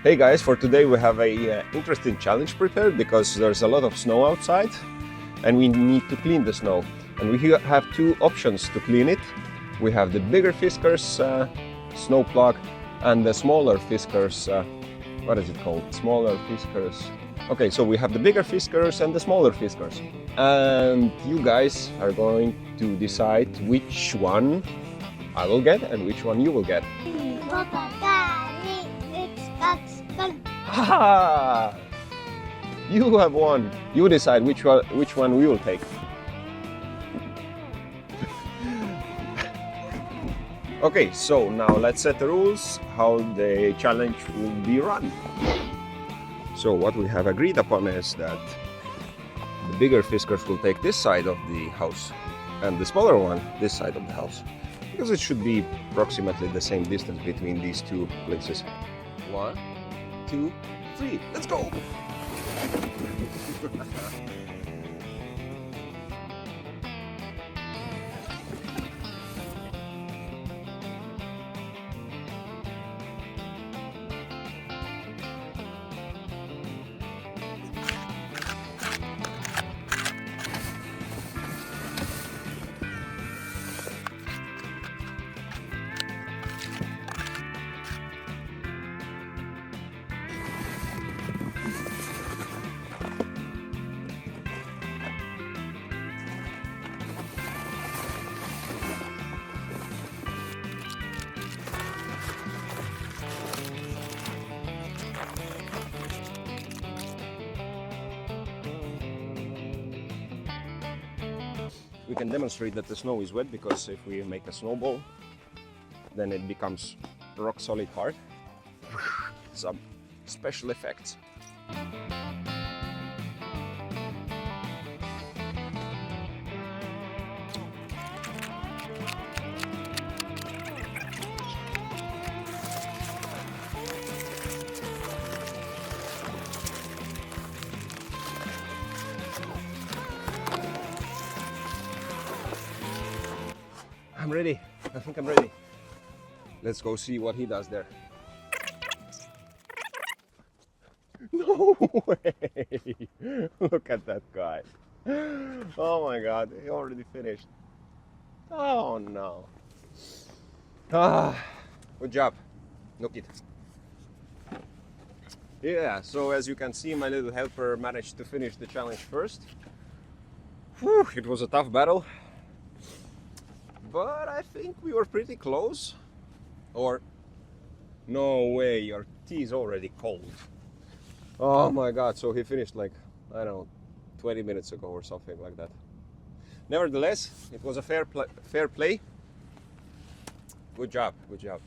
Hey guys, for today we have a interesting challenge prepared because there's a lot of snow outside and we need to clean the snow. And we have two options to clean it. We have the bigger Fiskars snow plug and the smaller Fiskars, what is it called? Smaller Fiskars. Okay, so we have the bigger Fiskars and the smaller Fiskars. And you guys are going to decide which one I will get and which one you will get. Ha! You have won. You decide which one we will take. Okay, so now let's set the rules how the challenge will be run. So what we have agreed upon is that the bigger Fiskars will take this side of the house and the smaller one this side of the house, because it should be approximately the same distance between these two places. 1, 2, 3, let's go! We can demonstrate that the snow is wet because if we make a snowball, then it becomes rock solid hard. Some special effects. I'm ready. I think I'm ready. Let's go see what he does there. No way! Look at that guy. Oh my god, he already finished. Oh no. Good job. Look it. Yeah, so as you can see, my little helper managed to finish the challenge first. Whew, it was a tough battle. But I think we were pretty close. Or, no way, your tea is already cold. Oh my god, so he finished like, I don't know, 20 minutes ago or something like that. Nevertheless, it was a fair play. Good job, good job.